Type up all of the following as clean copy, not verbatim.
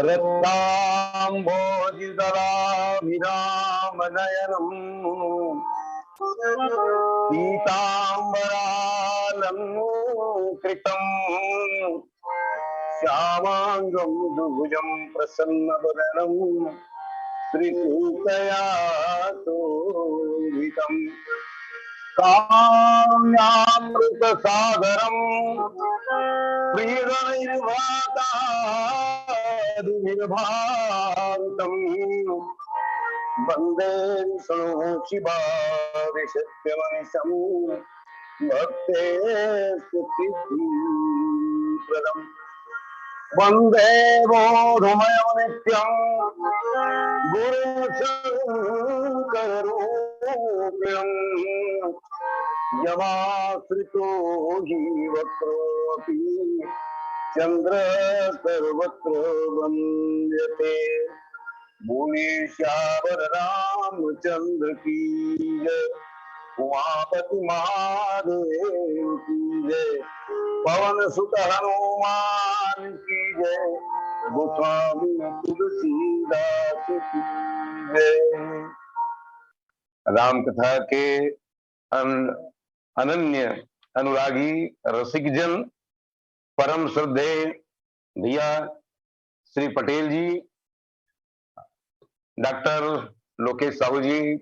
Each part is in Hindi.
रत्नाम्भोजितराभिरामनयनम् पीताम्बरालङ्कृतम् श्यामाङ्गं दुभुजं प्रसन्नवदनं श्रीसूतया शोभितम् काम्यामृतसागरं प्रियगणैर्वाताभिर्भान्तम् वन्दे विष्णुशिवाविशत्यमनिशम् भक्ते स्तुतिप्रदम् वन्दे बोधमयं नित्यं गुरुशङ्कररूपिणम् यमाश्रितो हि वक्रोऽपि चन्द्र सर्वत्र वन्द्यते भुवनेश्वर रामचंद्र की जय उमापति महादेव की जय पवन सुत हनुमान की जय गोस्वामी तुलसीदास की जय। राम कथा के अनन्य अनुरागी रसिक जन परम श्रद्धेय भैया श्री पटेल जी, डॉक्टर लोकेश साहू जी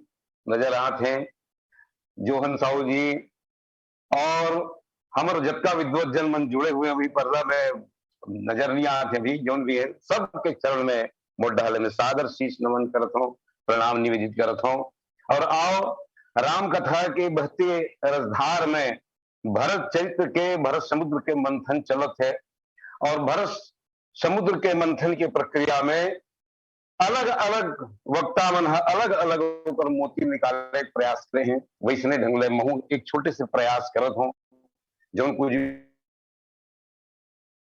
नजर आते हैं, जोहन साहू जी और हमारे जत्का विद्वत जन मन जुड़े हुए अभी पर्दा में नजर नहीं आते अभी जौन भी है, सबके चरण में मोडाले में सादर शीश नमन करता हूँ, प्रणाम निवेदित करता हूँ। और आओ राम कथा के बहते रसधार में भरत चरित्र के भरत समुद्र के मंथन चलत है और भरत समुद्र के मंथन की प्रक्रिया में अलग अलग वक्ता मन अलग अलग होकर मोती निकालने का प्रयास करे हैं। वैसने ढंग ले महू एक छोटे से प्रयास करत हूं जो कुछ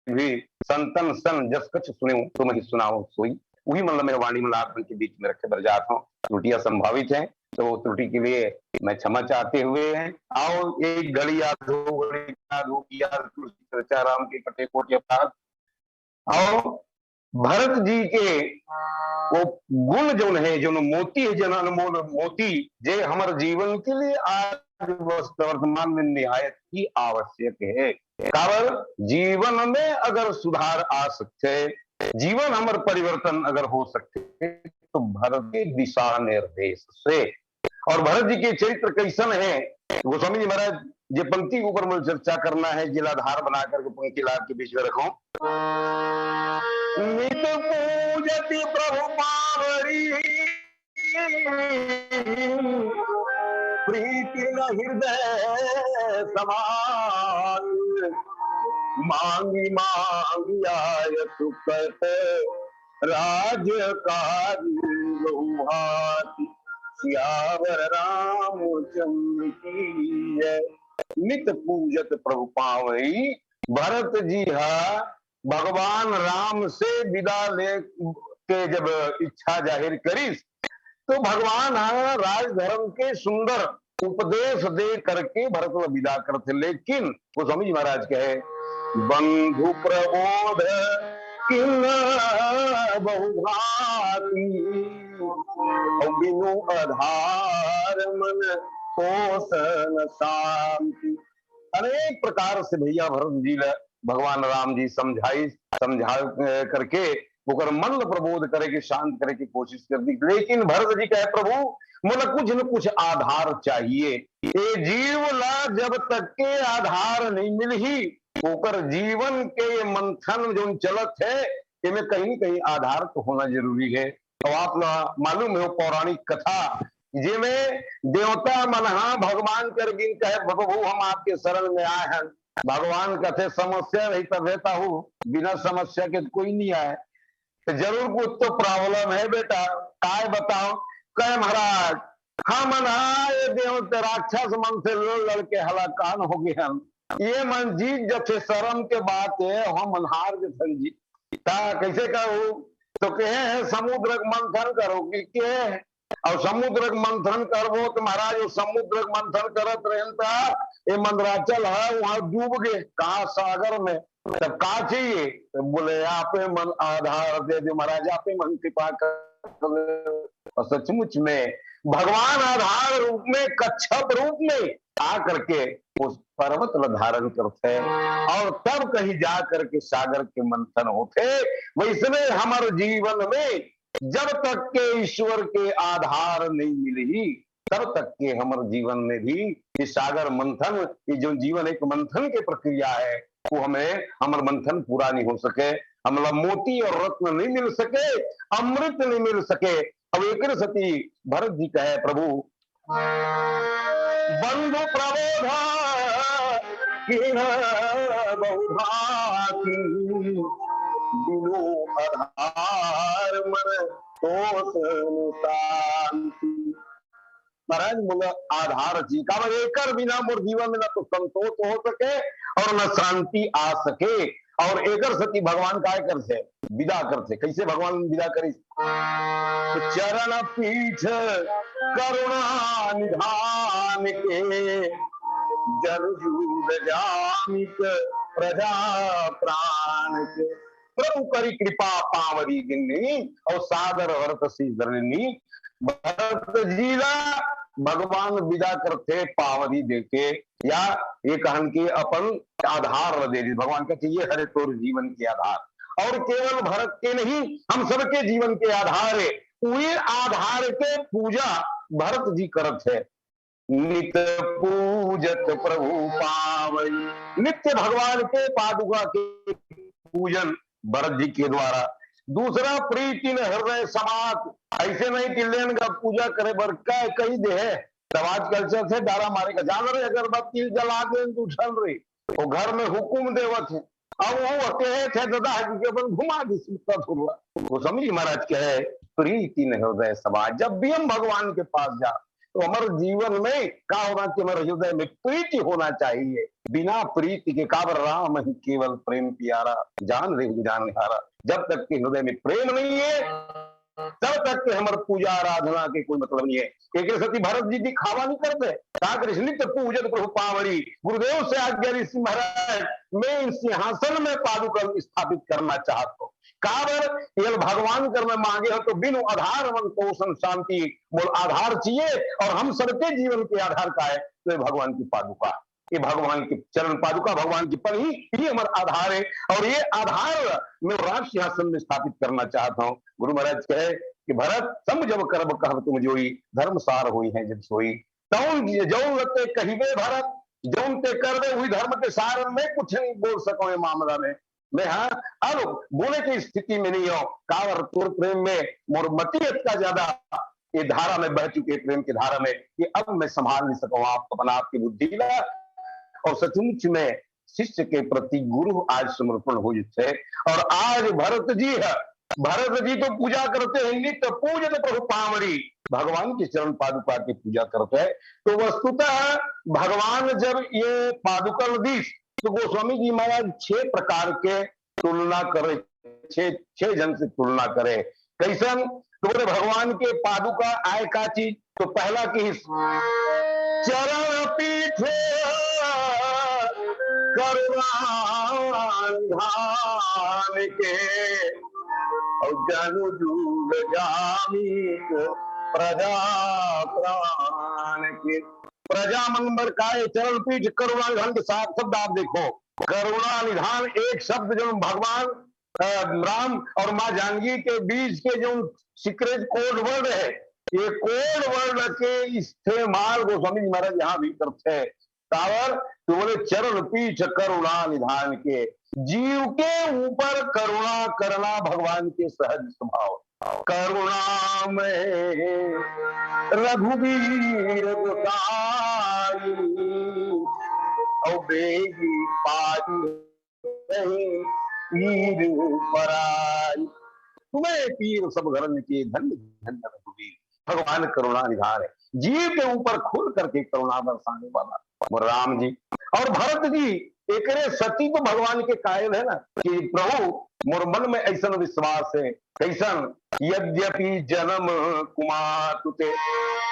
भी संतन सन जस कछ सुने तो मैं सुनाओ सोई वही मतलब मेरे वाणी में आप के बीच में रखे बर जाता हूँ। त्रुटियां संभावित हैं तो त्रुटि के लिए मैं क्षमा चाहते हुए हैं। आओ एक घड़ी याद हो चर्चा राम के कटे कोट अपराध। आओ भरत जी के वो गुण जो है जो मोती है जन अनमोल मोती जे हमारे जीवन के लिए आज वर्तमान में निहायत ही आवश्यक है। कारण जीवन में अगर सुधार आ सकते, जीवन हमारे परिवर्तन अगर हो सकते तो भरत के दिशा निर्देश से। और भरत जी के चरित्र कैसन है गोस्वामी जी महाराज जे पंक्ति के ऊपर मुझे चर्चा करना है, जिलाधार बना करके पंक्ति लाभ के बीच में रखो। नित पूजति प्रभु पावरी प्रीति न हृदय समान मांगी मांगी आय सुखत राज्य कार्य सियावर रामचंद्र की जय। नित पूजत प्रभु पावई भरत जी हा भगवान राम से विदा ले के जब इच्छा जाहिर करीस तो भगवान हा राजधर्म के सुंदर उपदेश दे करके भरत को विदा करते। लेकिन गोस्वामी जी महाराज कहे बंधु प्रबोध किन बहुभाती बिनु आधार मन होश न शांति। अनेक प्रकार से भैया भरत जी भगवान राम जी समझा करके ओकर मन प्रबोध करे के शांत करे की कोशिश कर दी, लेकिन भरत जी कहे प्रभु मोला कुछ न कुछ आधार चाहिए। ये जीव ला जब तक के आधार नहीं मिलही ओकर जीवन के ये मंथन जो चलत है इनमें कहीं न कहीं आधार तो होना जरूरी है। तो आप मालूम है पौराणिक कथा जिसमें देवता मनहा भगवान कर गिन कहे प्रभु हम आपके शरण में आए हैं। भगवान कथे समस्या रही तब रहता हूँ, बिना समस्या के कोई नहीं आए। तो जरूर कुछ तो प्रॉब्लम है बेटा, काय बताओ। कहे महाराज हम ये देवता राक्षस मन से लड़ के हलाकान हो गए हम, ये मन जीत जथे शर्म के बात है हम मनहार के संजी कैसे कहो। तो कहे समुद्र मंथन करो कि और समुद्र मंथन करबो तो महाराज वो समुद्र मंथन करत रहता ये मंदराचल है वहां डूब गए कहा सागर में। तब कहा चाहिए तो बोले आप मन आधार दे दे महाराज, आप मन कृपा कर। और सचमुच में भगवान आधार रूप में कच्छप रूप में आकर के उस पर्वत धारण करते और तब कहीं जा करके सागर के मंथन होते। वैसे हमारे जीवन में जब तक के ईश्वर के आधार नहीं मिली तब तक के हमारे जीवन में भी ये सागर मंथन, ये जो जीवन एक मंथन की प्रक्रिया है वो हमें हमारा मंथन पूरा नहीं हो सके। हमारा मोती और रत्न नहीं मिल सके, अमृत नहीं मिल सके। अब एक सती भरत जी कहे प्रभु बंधु प्रबोधा बिनु आधार मन शांति। महाराज बोला आधार जी का एक बिना मोर जीवन में न तो संतोष हो सके और न शांति आ सके। और एकर सती भगवान काय करते विदा करते, कैसे भगवान विदा करी चरण पीठ करुणा निधान के जरूर जामित प्रजा प्राण के प्रभु करी कृपा पावरी गिन्नी और सागर वर्त सी धरनी। भरत जीला भगवान विदा करते पावरी देके या ये कहन के अपन आधार दे दी। भगवान का चाहिए हरे तोर जीवन के आधार और केवल भरत के नहीं हम सबके जीवन के आधार है। वे आधार के पूजा भरत जी करत है। नित्य पूजत प्रभु पावई, नित्य भगवान के पादुका के पूजन भरत जी के द्वारा। दूसरा प्रीति न हृदय समात, ऐसे नहीं कि लेन का पूजा करे बर कही दे है। समाज कल्चर से डारा मारे का जान रहे अगरबत्ती जला दे उछल रही वो घर में हुकुम देवत है। अब वो कहे थे दादा के अपन घुमा दी वो समझी महाराज कहे प्रीति न हृदय समाज। जब भी हम भगवान के पास जा तो हमारे जीवन में क्या होना चाहिए, हमारे हृदय में प्रीति होना चाहिए। बिना प्रीति के काबर राम ही केवल प्रेम प्यारा, जान रे जान हारा। जब तक के हृदय में प्रेम नहीं है तब तक के हमारे पूजा आराधना के कोई मतलब नहीं है। एक सती भरत जी दिखावा नहीं करते नित्य पूजन प्रभु पावड़ी। गुरुदेव से आज्ञा ऋषि महाराज मैं इन सिंहासन में पादुका स्थापित करना चाहता हूँ। काबर ये भगवान कर में मांगे हो तो बिनु आधार मन पोषण शांति बोल आधार चाहिए। और हम सबके जीवन के आधार का है तो ये भगवान की पादुका, ये भगवान की चरण पादुका भगवान की पर ही ये हमारा आधार है। और ये आधार मैं राज सिंहासन में स्थापित करना चाहता हूँ। गुरु महाराज कहे कि भरत सम जब करब कहब तुम जोई, धर्मसार हुई है जब सोई। तौन जौन लते कहिबे भरत, जौन ते कर दे हुई धर्म के सार में कुछ नहीं बोल सको ये मामला में। मैं हाँ अब बोले की स्थिति में नहीं हो। कावर तुर प्रेम में मोर मतीयत का ज्यादा ये धारा में बह चुके प्रेम की धारा में कि अब मैं संभाल नहीं सकूं आप अपना आपकी बुद्धि ला। और सचमुच में शिष्य के प्रति गुरु आज समर्पण हो जाते। और आज भरत जी है, भरत जी तो पूजा करते हैं नित्य पूजन प्रभु पावरी, भगवान के चरण पादुका की पूजा करते हैं। तो वस्तुतः भगवान जब ये पादुका दीश तो गोस्वामी जी महाराज 6 प्रकार के तुलना करे, 6 जन से तुलना करे। कैसन तो बोले भगवान के पादुका आय का चीज तो पहला की चरण पीठ करुणान के और जनु जुग जामी को प्रजा प्राण के। प्रजा मंबर काय चरण पीठ करुणा निधान के साथ शब्द आप देखो, करुणा निधान एक शब्द जो भगवान राम और माँ जानकी के बीच के जो सीक्रेट कोड वर्ड है, ये कोड वर्ड के इस्तेमाल गोस्वामी जी महाराज यहाँ भी करते हैं। कावर तो बोले चरण पीठ करुणा निधान के, जीव के ऊपर करुणा करना भगवान के सहज स्वभाव। करुणा में रघुवीर गोसाई और बेगी पाई पीर पराई, तुम्हें पीर सब घरन के धन्य धन्य रघुवीर। भगवान करुणा निधान है, जीव के ऊपर खुल करके करुणा बरसाने वाला राम जी। और भरत जी एक सती तो भगवान के कायल है ना कि प्रभु मोर मन में ऐसा विश्वास है, कैसन यद्यपि जन्म कुमार तुते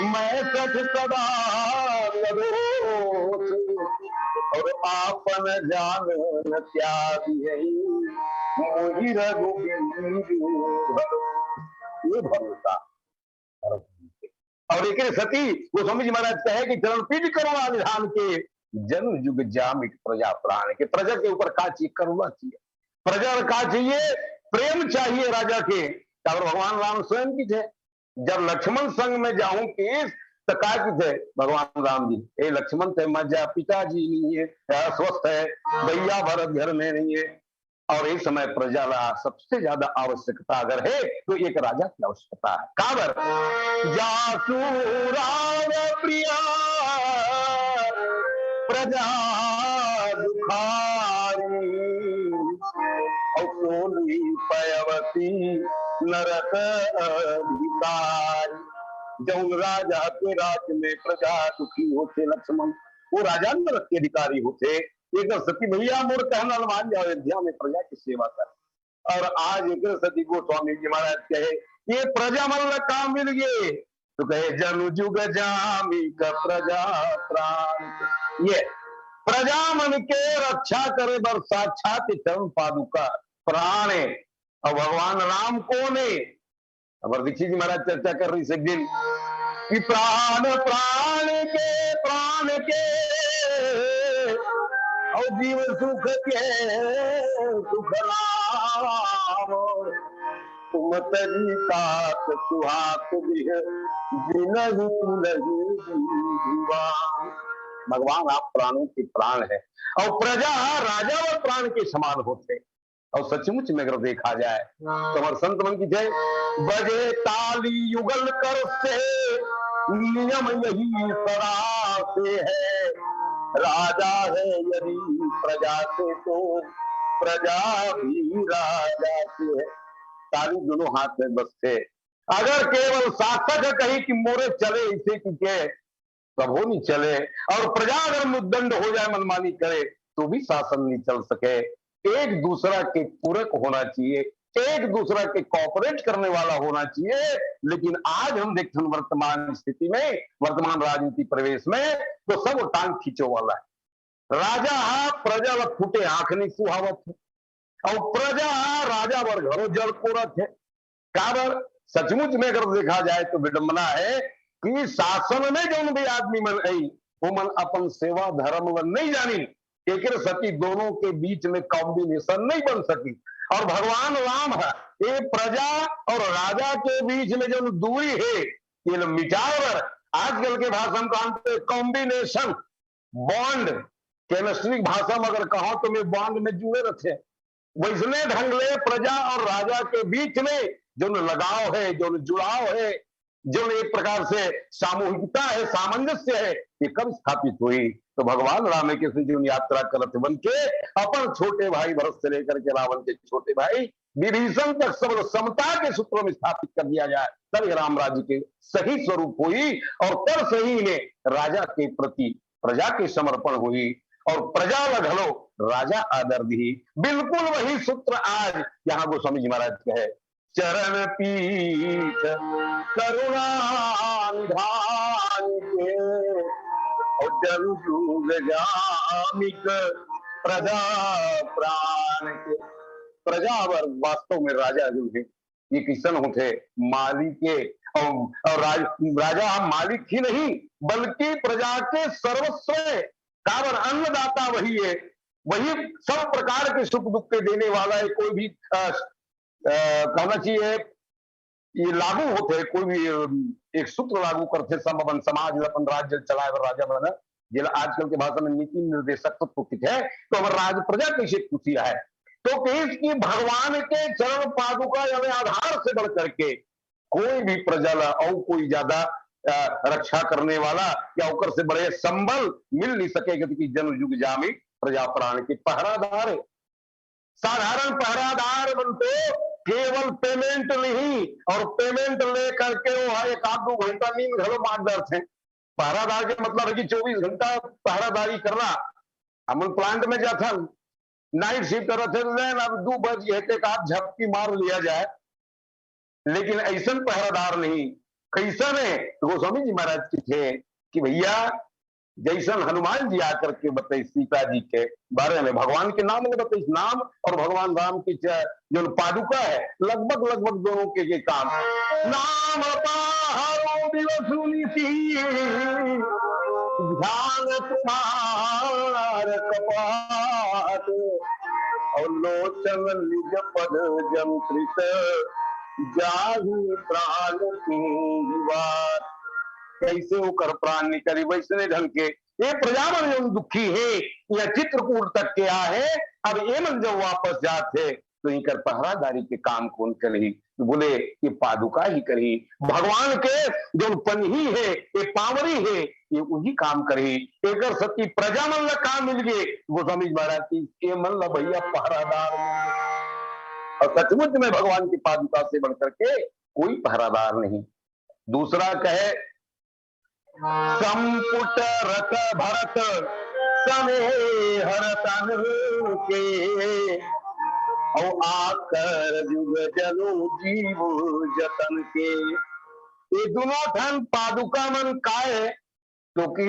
मैं सच सदा लदोष, और आपन जान त्यागी है मोहि रघुवीर ये भरोसा। और एक सती गोस्वामी जी महाराज कहे कि चरण पीठ करुणा निधान के, जन युग जामित प्रजा प्राण के। प्रजा के ऊपर का चाहिए? करुणा चाहिए। प्रजा का चाहिए? प्रेम चाहिए राजा के। और भगवान राम स्वयं की थे, जब लक्ष्मण संग में जाऊं केस तो का की थे भगवान राम जी, ए लक्ष्मण थे मजा, पिताजी नहीं है, स्वस्थ है, भैया भरत घर में नहीं है। और इस समय प्रजा ला सबसे ज्यादा आवश्यकता अगर है तो एक राजा की आवश्यकता है। काबर जासु राम प्रिया प्रजा दुखारी, औली पयवती नरक अधिकारी। जब राजा के राज्य में प्रजा दुखी होते लक्ष्मण, वो राजा नरक के अधिकारी होते। एक सती भैया मोर कहना मान जाओ, अयोध्या में प्रजा की सेवा कर। और आज एक सती गोस्वामी जी महाराज कहे ये प्रजा मन काम मिल गए तो कहे जनु जुग जामी का प्रजा प्राण। ये प्रजा मन के रक्षा करे बर साक्षात चरण पादुका प्राण है। और भगवान राम कौन है? अब दीक्षित जी महाराज चर्चा कर रही से दिन कि प्राण प्राण के और जीव सुख के सुख नाम, तुम तरी तात सुहात भगवान आप प्राणों के प्राण है। और प्रजा राजा और प्राण के समान होते। और सचमुच में अगर देखा जाए तो हमारे संत मन की जय बजे ताली युगल कर से, नियम यही सदा से है, राजा है यदि प्रजा से तो प्रजा भी राजा से है। ताली दोनों हाथ में बस थे। अगर केवल शासक कही कि मोरे चले इसे की के प्रभु नहीं चले, और प्रजा अगर मुद्दंड हो जाए मनमानी करे तो भी शासन नहीं चल सके। एक दूसरा के पूरक होना चाहिए, एक दूसरा के कॉपरेट करने वाला होना चाहिए। लेकिन आज हम देखते हैं वर्तमान स्थिति में, वर्तमान राजनीति प्रवेश में तो सब टांग खींचो वाला है। राजा प्रजा व फूटे आंख नहीं सुहावत है, और प्रजा राजा वर घरों जल कोरत है। कारण सचमुच में अगर देखा जाए तो विडंबना है कि शासन में जो भी आदमी मन आई वो मन अपन सेवा धर्म व नहीं जानी, एक सती दोनों के बीच में कॉम्बिनेशन नहीं बन सकी। और भगवान राम है ये प्रजा और राजा के बीच में जो दूरी है ये मिटावर आजकल के भाषा में कॉम्बिनेशन बॉन्ड, केमिस्ट्री भाषा में अगर कहो तो मैं बॉन्ड में जुड़े रखे। वैसने ढंग ले प्रजा और राजा के बीच में जो लगाव है, जो जुड़ाव है, जो एक प्रकार से सामूहिकता है, सामंजस्य है, ये कब स्थापित हुई? तो भगवान राम के जीवन यात्रा करते बन के अपन छोटे भाई भरत से लेकर के रावण के छोटे भाई विभीषण तक सब समता के सूत्रों में स्थापित कर दिया जाए, तब राम राज्य के सही स्वरूप हुई। और तब सही में राजा के प्रति प्रजा के समर्पण हुई, और प्रजा लघलो राजा आदर दी। बिल्कुल वही सूत्र आज यहाँ गोस्वामी जी महाराज कहे चरण पीठ करुणा निधान के, और जन जुग जामिक प्रजा प्राण के। प्रजा वास्तव में राजा जो है ये किसन होते माली के और राजा हम मालिक ही नहीं बल्कि प्रजा के सर्वस्व है। काबर अन्नदाता वही है, वही सब प्रकार के सुख दुख के देने वाला है। कोई भी कहना चाहिए ये लागू होते, कोई भी एक सूत्र लागू करते, समबन समाज अपन राज्य चलाए राजा बना, जिला आजकल के भाषा में नीति निर्देशक तो कुछ है, तो हमारा राज प्रजा कैसे खुशी है। तो की भगवान के चरण पादुका यानी आधार से बढ़ करके कोई भी प्रजा और कोई ज्यादा रक्षा करने वाला या उकर से बड़े संबल मिल नहीं सकेगा कि जन युग जामी प्रजा प्राण के पहरादार है। साधारण पहरादार बनते केवल पेमेंट नहीं, और पेमेंट ले करके वो एक आध 2 घंटा नींद घरो मार्गदर्श है। पहरादार के मतलब है कि 24 घंटा पहरादारी करना। हम प्लांट में जाता नाइट शिफ्ट करते अब 2 बज गए एक आध झपकी मार लिया जाए, लेकिन ऐसा पहरादार नहीं। कैसन है गोस्वामी जी महाराज की थे कि भैया जैसन हनुमान जी आकर के बताई सीता जी के बारे में, भगवान के नाम में बताई, नाम और भगवान राम की जो पादुका है लगभग लगभग दोनों के काम। नाम पाहरो दिवस ध्यान तुम्हार कपाट और लोचन निज पद जंत्रित जाहि प्राण की। कैसे होकर प्राण निकली वैसने ढंग के ये प्रजावन जो दुखी है या चित्रकूट तक के आहे, अब ये मन जब वापस जाते तो इनकर पहरादारी के काम कौन करी, तो बोले ये पादुका ही करी। भगवान के जो पनही है ये पावरी है ये वही काम करी। एक सती प्रजा मन ला काम मिल गए गोस्वामी महाराज की ये मन ला भैया पहरादार। और सचमुच में भगवान की पादुका से बढ़कर के कोई पहरादार नहीं। दूसरा कहे संपुट रत भरत सनेहर तन के और आकर जुग जनु जीव जतन के। ये दोनों धन पादुका मन काय क्योंकि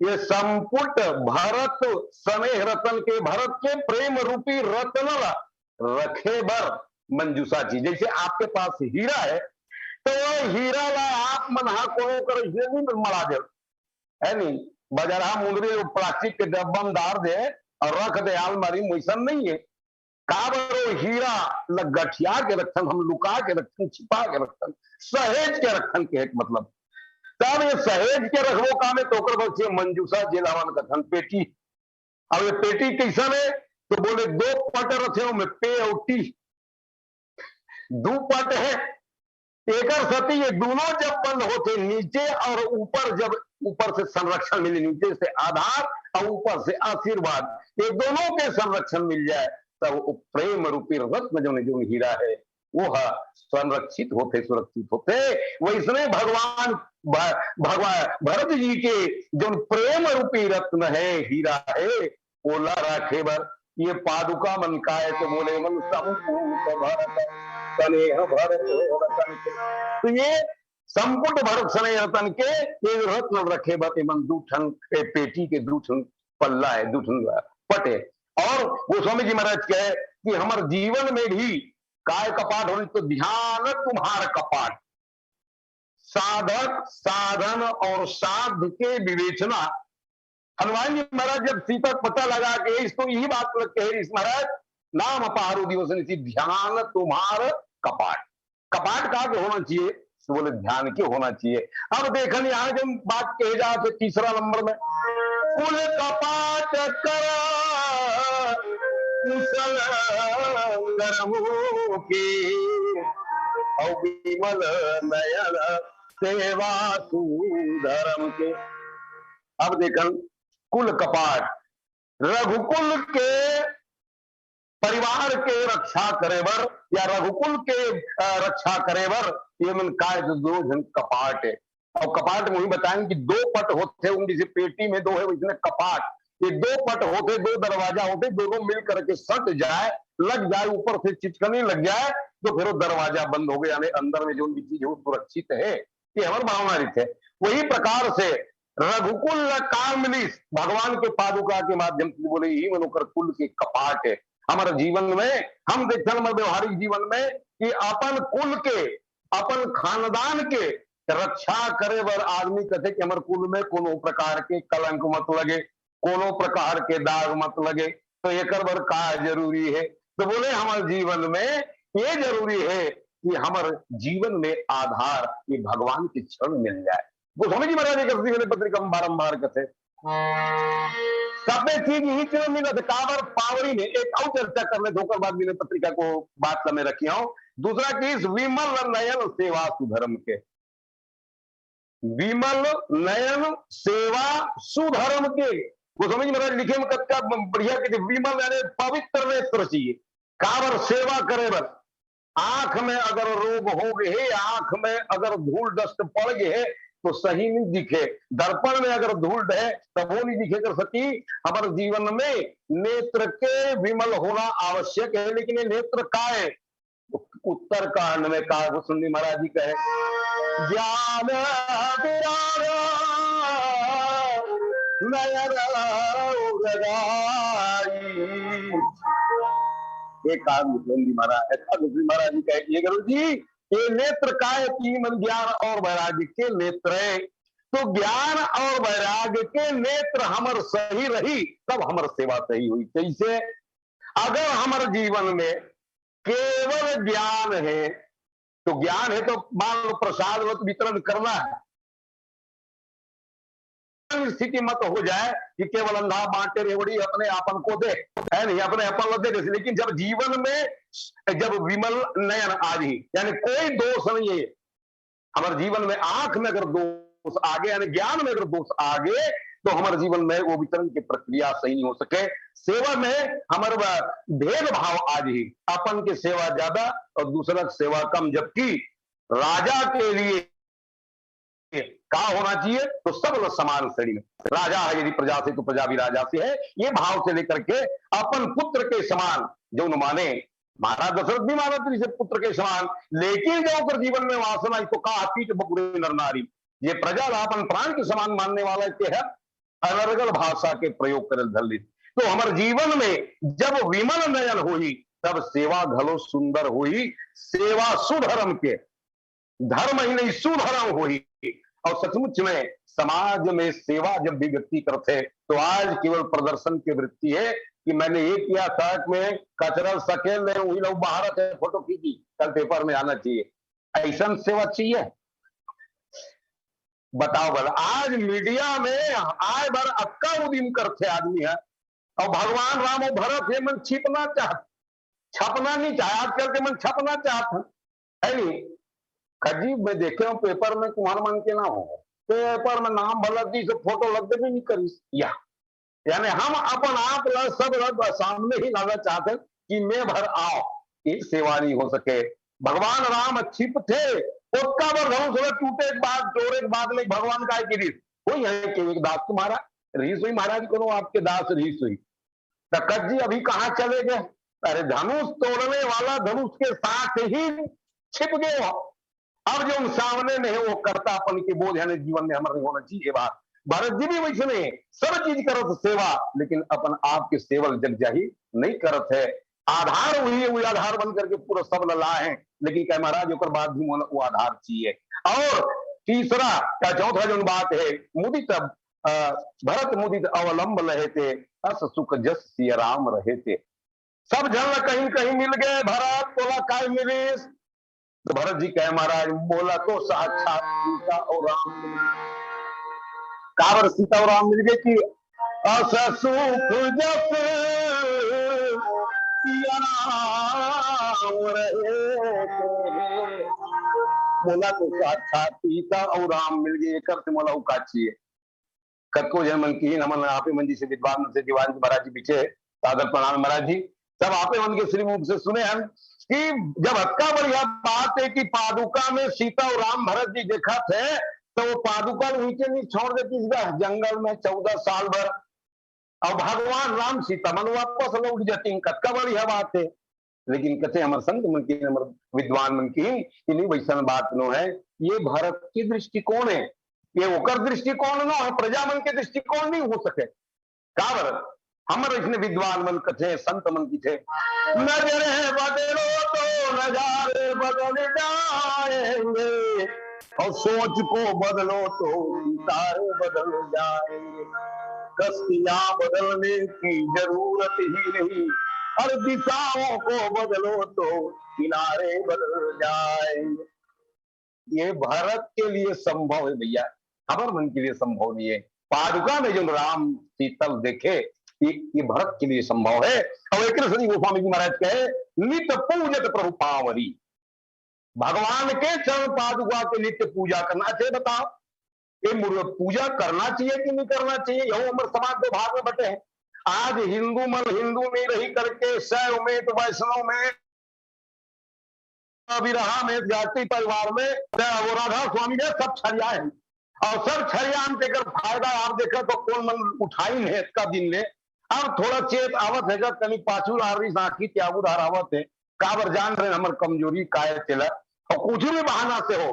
ये संपुट भरत स्नेह रतन के, भरत के प्रेम रूपी रत्न रखे बर मंजूषा जी। जैसे आपके पास हीरा है तो हीरा ला आप मनहा को कर मरा दे है नहीं, बजरा मुंडरी प्लास्टिक के डब्बा में डाल दे और रख दे आलमारी में, वैसा नहीं है। काबरो हीरा गठिया के रखन, हम लुका के रखन, छिपा के रखन, सहेज के रखन के एक मतलब। तब ये सहेज के रखबो काम है तो बच्चे मंजूषा जिलावन कथन पेटी। अब ये पेटी कैसा है तो बोले 2 पट रखे में पे और टी 2 पट है। एक सती ये दोनों जब बंद होते नीचे और ऊपर, जब ऊपर से संरक्षण मिले, नीचे से आधार और ऊपर से आशीर्वाद, ये दोनों के संरक्षण मिल जाए तब प्रेम रूपी रत्न जो हीरा है वो संरक्षित होते, सुरक्षित होते। वैसने भगवान भरत जी के जो प्रेम रूपी रत्न है हीरा है ओला राखे बर ये पादुका मन का है। तो बोले मन संपूर्ण भरत स्नेह भरत रतन के, तो ये संपुट भरत स्नेह रतन के ये रत्न रखे बर मन दूठन पेटी के दूठन पल्ला है, दूठन पट है। और गोस्वामी जी महाराज कहे कि हमारे जीवन में भी काय कपाट होने तो ध्यान तुम्हार कपाट। साधक साधन और साध के विवेचना। हनुमान जी महाराज जब सीता पता लगा के इसको यही बात कह महाराज नाम पारो दिवस ध्यान तुम्हार कपाट। कपाट कहा के होना चाहिए तो बोले ध्यान के होना चाहिए। अब देखन यहाँ जब बात कहे जा तो तीसरा नंबर में कुल कपाट कर कुशल के और विमल नयन सेवा सुधर्म के। अब देखन कुल कपाट रघुकुल के परिवार के रक्षा करे बर या रघुकुल के रक्षा करे बर ये मन काय 2 जन कपाट है। और कपाट में बताएंगे कि 2 पट होते हैं, जैसे पेटी में 2 है वैसे कपाट ये 2 पट होते, 2 दरवाजा होते, दोनों मिल करके सट जाए, लग जाए, ऊपर से चिटकनी लग जाए तो फिर वो दरवाजा बंद हो गया, यानी अंदर में जो भी चीज है वो सुरक्षित है। ये हमारी भावना रीत है। वही प्रकार से रघुकुल काम मिली भगवान के पादुका के माध्यम से बोले यही मनोकर कुल के कपाट है। हमारे जीवन में हम देखते हैं व्यवहारिक जीवन में कि अपन कुल के अपन खानदान के रक्षा करे बर आदमी कथे कि हमर कुल में कोनो प्रकार के कलंक मत लगे, कोनो प्रकार के दाग मत लगे, तो एकर बर का जरूरी है? तो बोले हमारे जीवन में ये जरूरी है कि हमारे जीवन में आधार ये भगवान की क्षण मिल जाए। गोस्वामी जी महाराज एक पत्रिका में बारंबार कथे सबे चीज ही क्यों मिलत काबर पावरी में एक और चर्चा कर ले धोकर बाद मैंने पत्रिका को बात में रखी हूं। दूसरा कि इस विमल नयन सेवा सुधर्म के, विमल नयन सेवा सुधर्म के गोस्वामी जी महाराज लिखे में कच्चा बढ़िया के विमल यानी पवित्र नेत्र चाहिए काबर सेवा करे बस। आंख में अगर रोग हो गए, आंख में अगर धूल डस्ट पड़ गए तो सही नहीं दिखे, दर्पण में अगर धूल है तब वो नहीं दिखे कर सकी। हमारे जीवन में नेत्र के विमल होना आवश्यक है, लेकिन ये नेत्र का है? उत्तर कांड में कहा गोस्वामी महाराज जी कहे ज्ञान एक महाराज जी कहे ये गुरु जी ये नेत्र का है कि मन ज्ञान और वैराग्य के नेत्र है। तो ज्ञान और वैराग्य के नेत्र हमर सही रही तब हमर सेवा सही हुई। कैसे? अगर हमारे जीवन में केवल ज्ञान है तो ज्ञान है तो मान लो प्रसाद वितरण करना है, स्थिति मत हो जाए कि केवल अंधा बांटे रेवड़ी अपने आपन को दे, है नहीं अपने अपन दे। लेकिन जब जीवन में जब विमल नयन आदि यानी कोई दोष नहीं है हमारे जीवन में, आंख में अगर दोष आगे यानी ज्ञान में अगर दोष आगे तो हमारे जीवन में वो वितरण की प्रक्रिया सही नहीं हो सके। सेवा में हमारे भेदभाव आज ही अपन की सेवा ज्यादा और दूसरा की सेवा कम, जबकि राजा के लिए क्या होना चाहिए तो सब लोग समान श्रेणी में। राजा है यदि प्रजा से तो प्रजा भी राजा से है, ये भाव से लेकर के अपन पुत्र के समान जो न माने, महाराज दशरथ भी माना से पुत्र के समान, लेकिन जो कर जीवन में वासना तो कहा पीठ बकुरे नर नारी, ये प्रजा अपन प्राण के समान मानने वाला के है अनर्गल भाषा के प्रयोग कर दलित। तो हमारे जीवन में जब विमल नयन हुई तब सेवा घलो सुंदर हुई, सेवा सुधर्म के, धर्म ही नहीं सुधर्म हुई। और सचमुच में समाज में सेवा जब भी व्यक्ति करते तो आज केवल प्रदर्शन की वृत्ति है कि मैंने ये किया सड़क में कचरा सकेल में वही लोग बाहर थे फोटो खींची, कल पेपर में आना चाहिए, ऐसा सेवा चाहिए? बताओ बल आज मीडिया में आए बार अक्का उदिम करते आदमी है और भगवान राम और भरत है मन छिपना चाहते, छपना नहीं चाहे आजकल के मन छपना चाहते है नहीं। कजीब में देखे हो पेपर में कुमार मन के ना हो, पेपर में नाम भलत जी से फोटो लग भी नहीं करी या यानी हम अपन आप सब सामने ही लाना चाहते कि मैं भर आओ, ये सेवा नहीं हो सके। भगवान राम छिप थे उसका बर धनुष टूटे एक बात जोर एक बात नहीं, भगवान का रीस वही है कि एक दास तुम्हारा रीस हुई महाराज को आपके दास रीस हुई तकत जी अभी कहाँ चले गए? अरे धनुष तोड़ने वाला धनुष के साथ ही छिप गए हो, अब जो सामने में है वो कर्तापन के बोझ है जीवन में हमारे होना चाहिए। बात भरत जी भी वैसे नहीं सब चीज करो सेवा, लेकिन अपन आपके सेवल जग जाही नहीं करत है, आधार वही आधार बन करके पूरा सब लला है, लेकिन क्या महाराज होकर बाद भी वो आधार चाहिए। और तीसरा या चौथा जो बात है मुदित भरत मुदित अवलंब रहे थे अस सुख जस सिया राम रहे थे। सब जन कहीं कहीं मिल गए, भरत बोला काय मिले तो भरत जी कहे महाराज बोला तो साक्षात सीता और राम, काबर सीता और राम मिल गए कि अस सुख जस सिया राम रहे थे, बोला तो साक्षात सीता और राम मिल गए। करते मोला उका चाहिए कतको जन मन की नमन आपे मन जी से विद्वान से दीवान जी महाराज जी पीछे सादर प्रणाम महाराज जी सब आपे मन के श्रीमुख से सुने हम कि जब हक्का बढ़िया बात है कि पादुका में सीता और राम भरत जी देखा थे तो वो पादुका नीचे नहीं छोड़ देती जंगल में 14 साल भर, और भगवान राम सीता मन वापस लौट जाती, कतका बढ़िया बात है। लेकिन कथे हमारे संत मन की विद्वान मन की नहीं वैसा बात नो है, ये भारत की दृष्टिकोण है, ये ओकर दृष्टिकोण नो है, प्रजा मन के दृष्टिकोण नहीं हो सके। काबर हमर इसने विद्वान मन कथे संत मन की थे, नजरे बदलो तो नजारे बदल जाएंगे, और सोच को बदलो तो सितारे बदल जाएंगे। कश्तियां बदलने की जरूरत ही नहीं, हर दिशाओं को बदलो तो किनारे बदल जाएंगे। ये भारत के लिए संभव है भैया, हमारे मन के लिए संभव नहीं है। पादुका में जो राम शीतल देखे, ये भरत के लिए संभव है। और एक श्री गोस्वामी जी महाराज कहे, नित पूजत प्रभु पावरी, भगवान के चरण पादुका के नित्य पूजा करना चाहिए। बताओ ये पूजा करना चाहिए कि नहीं करना चाहिए? यह हमारे समाज दो भाग में बटे हैं। आज हिंदू मन हिंदू में रही करके शैव में तो वैष्णव में विरहा में जाति परिवार में वो राधा स्वामी ने सब छरिया है, और सब छरियान देकर फायदा आप देखो तो कौन मन उठाई है इसका दिन ने। अब थोड़ा चेत आवत है जब कहीं पाछू आरवी साखी त्यागू धार आवत है, काबर जान रहे हमार कमजोरी काय चला, और कुछ भी बहाना से हो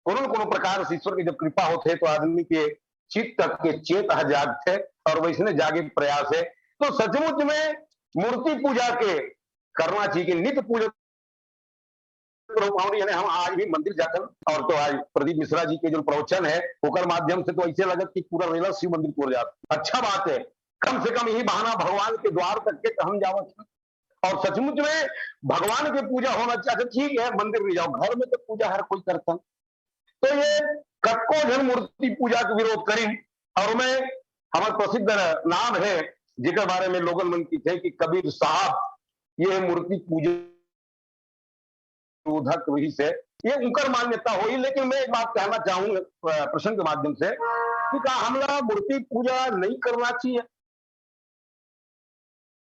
कोनो प्रकार से ईश्वर की जब कृपा होते तो आदमी के चित्त तक के चेत जागते, और वैसने जागे प्रयास है। तो सचमुच में मूर्ति पूजा के करना चाहिए कि नित्य पूजा। यानी हम आज भी मंदिर जाकर, और तो आज प्रदीप मिश्रा जी के जो प्रवचन है ओकर माध्यम से तो ऐसे लगत कि पूरा रेला शिव मंदिर पूरा जाता। अच्छा बात है, कम से कम यही बहाना भगवान के द्वार तक के हम जावत। और सचमुच में भगवान की पूजा होना चाहिए। ठीक है मंदिर में जाओ, घर में तो पूजा हर कोई करता। तो ये कटको जन मूर्ति पूजा का विरोध करी, और मैं हमारे प्रसिद्ध नाम है जिसके बारे में लोगन मन की थे कि कबीर साहब, ये मूर्ति पूजा वही से ये उनकर मान्यता हुई। लेकिन मैं एक बात कहना चाहूंगा प्रश्न के माध्यम से कि क्या हमला मूर्ति पूजा नहीं करना चाहिए?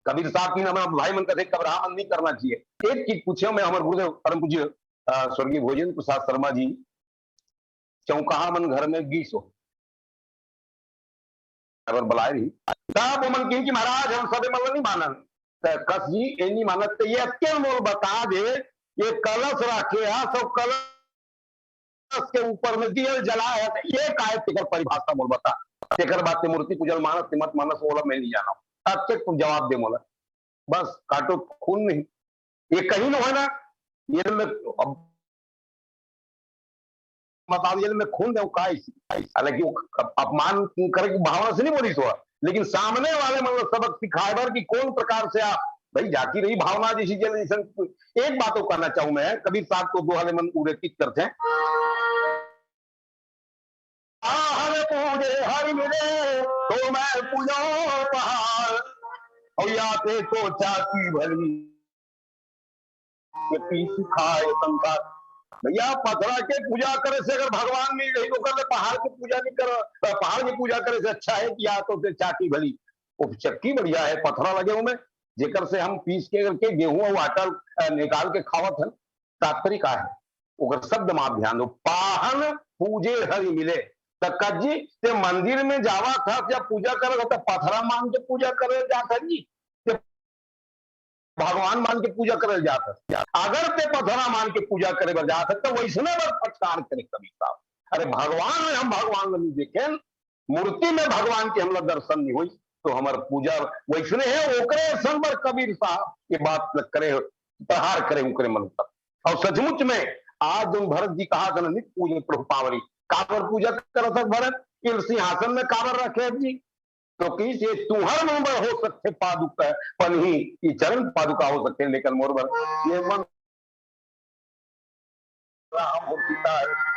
कबीर साहब की नाम भाई मन कहते कबरा मन नहीं करना चाहिए। एक चीज पूछे मैं हमारे गुरुदेव परम पूज्य स्वर्गीय भोजेंद्र प्रसाद शर्मा जी, चौकहा मन घर में गीस हो अगर बुलाए रही तब मन की महाराज हम सब मतलब नहीं मानन, कस जी ये नहीं मानत, तो ये क्यों मोल बता दे, ये कलश रखे सब कलश के ऊपर में दिया जला है, ये काय तेकर परिभाषा मोल बता, तेकर बात के मूर्ति पूजल मानस मत मानस बोला मैं नहीं जाना। अब तक तुम जवाब दे मोला, बस काटो खून नहीं, ये कहीं ना हो ना, ये में बता दिया मैं खून दे का, हालांकि अपमान करे की भावना से नहीं बोली सो, लेकिन सामने वाले मतलब सबक सिखाए बार कि कौन प्रकार से आप भाई जाती रही भावना जैसी जैसे। एक बात को करना चाहूं मैं, कबीर साहब को दोहरे मन उड़ेकित करते हैं, हर पूजे हर मिले तो मैं पूजो पहाड़, और याते तो चाकी भली ये पीस खाए संसार। भैया पथरा के पूजा करे से अगर भगवान नहीं रही तो कर पहाड़ की पूजा नहीं कर, पहाड़ की पूजा करे से अच्छा है कि या तो से चाकी भली वो चक्की बढ़िया है, पथरा लगे हुए जेकर से हम पीस के करके गेहूं और आटा निकाल के खावत है। तात्पर्य का है उगर शब्द में ध्यान दो, पाहन पूजे हरि मिले, जी ते मंदिर में जावा था या पूजा करे तो पथरा मान के पूजा करे जाता जी, भगवान मान के पूजा करे जाता। अगर ते पथरा मान के पूजा करे जाता तो वैसने बार फटकार करे कबीर साहब, अरे भगवान में हम भगवान नहीं देखे, मूर्ति में भगवान के हम लोग दर्शन नहीं हुई तो हमारे पूजा वैसने है ओकरे संबर कबीर साहब ये बात करे प्रहार करे उनके मन पर। और सचमुच में आज जो भरत जी कहा था नित्य पूजन प्रभु पावरी, काबर पूजा कर भरत के सिंहासन में काबर रखे जी, तो किसे तुहर मोबर हो सकते पादुका पन ही ये चरण पादुका हो सकते, लेकिन मोरबर ये मन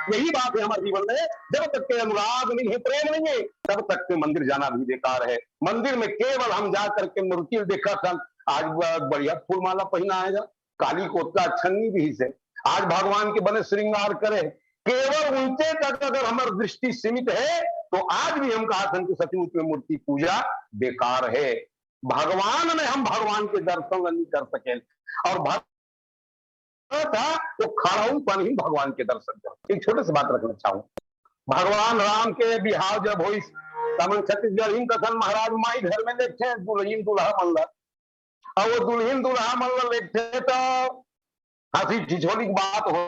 यही बात है हमारे जीवन में, जब तक के अनुराग नहीं है प्रेम नहीं है तब तक के मंदिर जाना भी बेकार है। मंदिर में केवल हम जा करके मूर्ति देखा था, आज बढ़िया फूलमाला पहना आएगा, काली कोटका छन्नी भी से आज भगवान के बने श्रृंगार करे, केवल उनके तक अगर हमारी दृष्टि सीमित है तो आज भी हम कहा था कि सचमुच में मूर्ति पूजा बेकार है। भगवान में हम भगवान के दर्शन नहीं कर सके, और था तो खड़ाऊ पर ही भगवान के दर्शन कर। एक छोटे से बात रखना चाहूं, भगवान राम के बिहार जब हुई तमन छत्तीसगढ़ हिम कथन महाराज माई घर में देखते दुल्हीन दुल्हा मल्ल, और वो दुल्हीन दुल्हा मल्ल देखते तो हंसी ठिठोली की बात हो,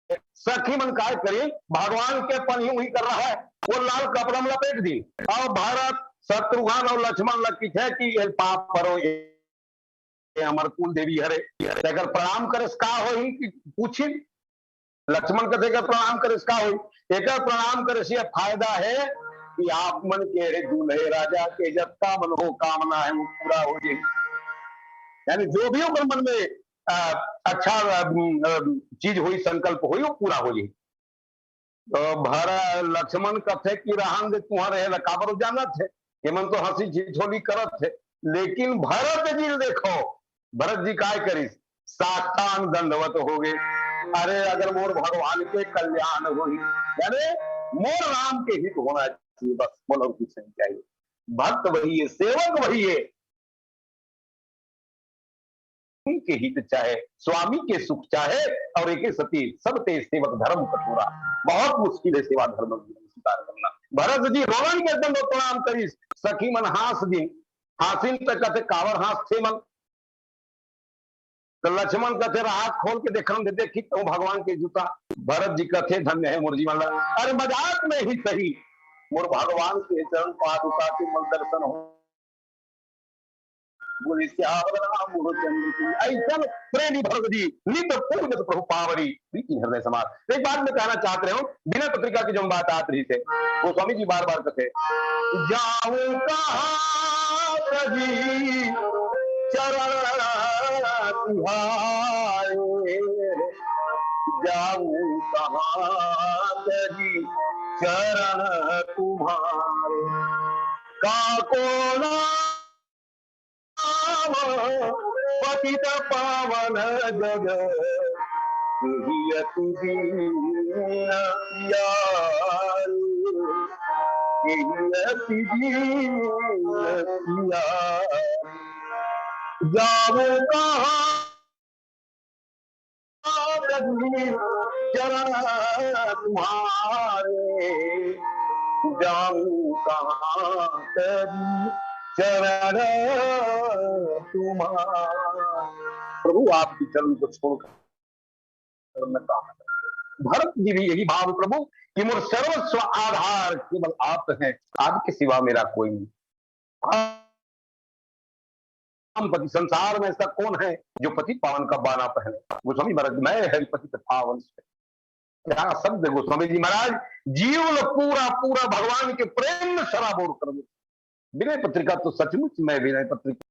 सखी मन काय करी भगवान के पन ही कर रहा है, वो लाल कपड़ा में लपेट दी और भारत शत्रुघ्न और लक्ष्मण लकी थे कि ये पाप करो ये हमर कुल देवी हरे अगर प्रणाम करे का हो कि पूछी लक्ष्मण कथे का प्रणाम करे का हो एक प्रणाम करे से फायदा है कि आप मन के दूल्हे राजा के जब का मन हो कामना है वो पूरा हो जाए। यानी जो भी होकर मन में अच्छा चीज हुई संकल्प हुई वो पूरा हो जाए। तो भरा लक्ष्मण कथे कि रहंग तुम्हारे काबर जानत थे ये मन तो हंसी छिछोली करत थे लेकिन भरत जी देखो भरत जी काय करी साष्टांग दंडवत हो गए। अरे अगर मोर भगवान के कल्याण हो यानी मोर राम के हित होना चाहिए बस बोलो कुछ नहीं चाहिए। भक्त वही है सेवक वही है के हित चाहे स्वामी के सुख चाहे और एक सती सब ते सेवक धर्म कठोरा। बहुत मुश्किल है सेवा धर्म स्वीकार करना। भरत जी रोवन के दंड प्रणाम करी सखी मन हास दिन हासिन तक कथे कावर हास थे मन। तो लक्ष्मण कथे हाथ खोल के देखम दे देखी तो भगवान के जूता। भरत जी कथे धन्य है मोर जीवन अरे मजाक में ही सही मोर भगवान के चरण पादुका के मन दर्शन हो प्रेमी भरत जी नित पूर्ण प्रभु पावरी प्रीति हृदय समाज। एक बात मैं कहना चाहते रहे हूँ बिना पत्रिका की जो बात आत रही थे वो स्वामी जी बार बार कथे जाऊं कहाँ कभी चरण तुम्हारे जाऊं कहाँ कभी चरण तुम्हारे काको पतित पावन जग जाओ कहाँ चरण तुम्हारे जाऊं कहाँ चरण तुम्हारा। प्रभु आपकी चरण को छोड़कर मैं कहा भरत जी भी यही भाव प्रभु कि मोर सर्वस्व आधार केवल आप हैं आपके सिवा मेरा कोई नहीं। पति संसार में ऐसा कौन है जो पति पावन का बाना पहने। गोस्वामी महाराज मैं हरिपति पावन क्या शब्द गोस्वामी जी महाराज जीवन पूरा पूरा भगवान के प्रेम में शराबोर कर दो। विनय पत्रिका तो सचमुच में विनय पत्रिका